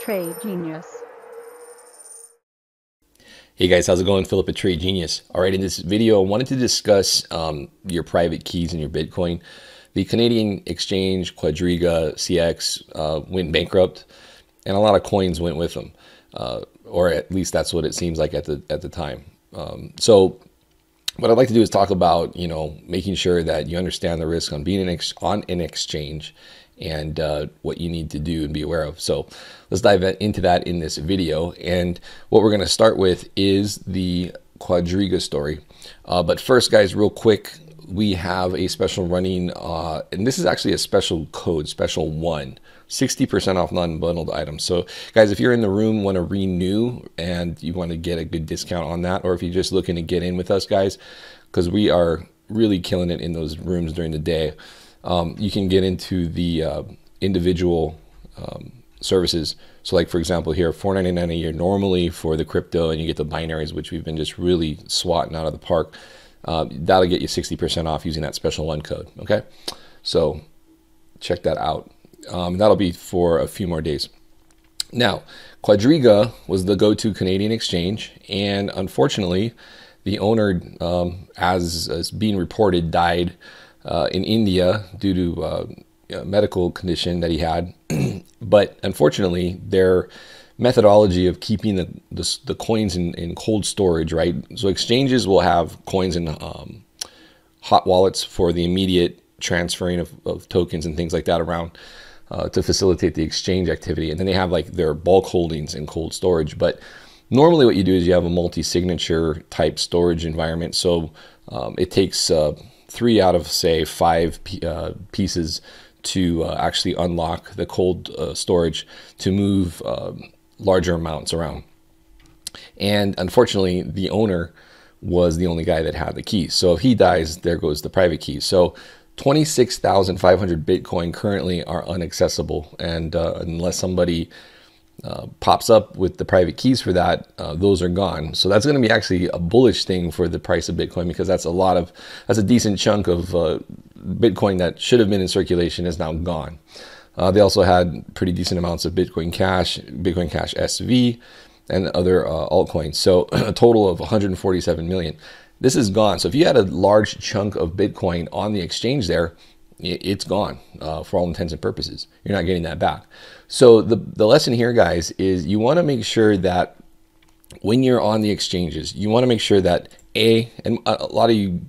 Trade Genius. Hey guys, how's it going? Philip at Trade Genius. All right, in this video, I wanted to discuss your private keys in your Bitcoin. The Canadian exchange, Quadriga, CX, went bankrupt, and a lot of coins went with them, or at least that's what it seems like at the time. So what I'd like to do is talk about, making sure that you understand the risk on being on an exchange and what you need to do and be aware of. So let's dive into that in this video. And what we're going to start with is the Quadriga story. But first, guys, real quick, we have a special running, and this is actually a special code, special 1, 60% off non-bundled items. So guys, if you're in the room, want to renew and you want to get a good discount on that, or if you're just looking to get in with us, guys, because we are really killing it in those rooms during the day, you can get into the individual services. So like, for example, here, $4.99 a year normally for the crypto, and you get the binaries, which we've been just really swatting out of the park. That'll get you 60% off using that special 1 code. Okay, so check that out. That'll be for a few more days. Now, Quadriga was the go-to Canadian exchange, and unfortunately, the owner, as being reported, died in India due to a medical condition that he had. But unfortunately, their methodology of keeping the coins in cold storage, right? So exchanges will have coins in hot wallets for the immediate transferring of tokens and things like that around to facilitate the exchange activity. And then they have like their bulk holdings in cold storage. But normally what you do is you have a multi-signature type storage environment. So it takes 3 out of, say, 5 pieces to actually unlock the cold storage to move larger amounts around. And unfortunately, the owner was the only guy that had the keys. So if he dies, there goes the private keys. So 26,500 Bitcoin currently are inaccessible. And unless somebody pops up with the private keys for that, those are gone. So that's going to be actually a bullish thing for the price of Bitcoin, because that's a decent chunk of Bitcoin that should have been in circulation is now gone. They also had pretty decent amounts of Bitcoin Cash SV, and other altcoins. So a total of 147 million. This is gone. So if you had a large chunk of Bitcoin on the exchange there, it's gone for all intents and purposes. You're not getting that back. So the lesson here, guys, is you want to make sure that when you're on the exchanges, you want to make sure that and a lot of you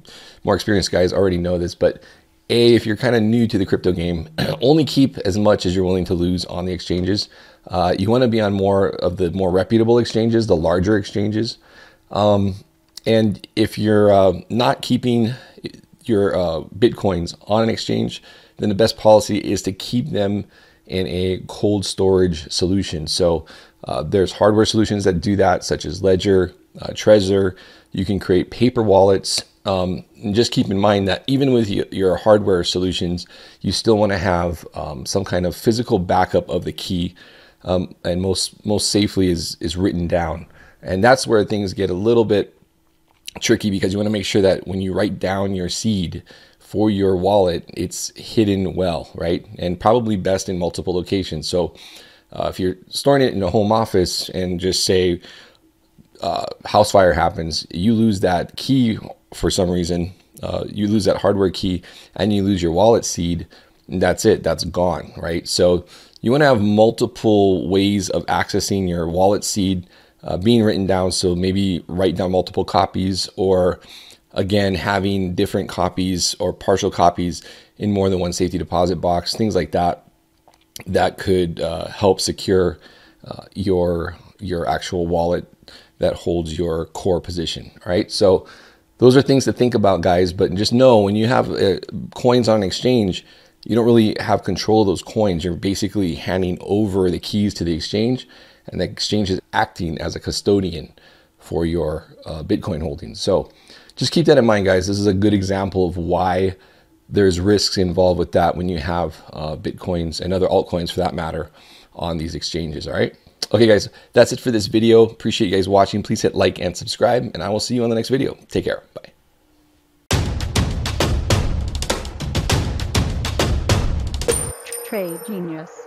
more experienced guys already know this, but if you're kind of new to the crypto game, only keep as much as you're willing to lose on the exchanges. You want to be on more of the more reputable exchanges, the larger exchanges. And if you're not keeping your Bitcoins on an exchange, then the best policy is to keep them in a cold storage solution. So there's hardware solutions that do that, such as Ledger, Trezor. You can create paper wallets. And just keep in mind that even with your hardware solutions, you still want to have some kind of physical backup of the key, and most safely is written down. And that's where things get a little bit tricky, because you want to make sure that when you write down your seed for your wallet, it's hidden well, right? And probably best in multiple locations. So if you're storing it in a home office and just say house fire happens, you lose that key for some reason, you lose that hardware key and you lose your wallet seed, that's it, that's gone, right? So you want to have multiple ways of accessing your wallet seed being written down. So maybe write down multiple copies, or again, having different copies or partial copies in more than one safety deposit box, things like that, that could help secure your actual wallet that holds your core position, right? So those are things to think about, guys. But just know, when you have coins on an exchange, you don't really have control of those coins. You're basically handing over the keys to the exchange, and the exchange is acting as a custodian for your Bitcoin holdings. So just keep that in mind, guys. This is a good example of why there's risks involved with that when you have Bitcoins and other altcoins, for that matter, on these exchanges. All right. Okay, guys, that's it for this video. Appreciate you guys watching. Please hit like and subscribe, and I will see you on the next video. Take care. Bye. Trade Genius.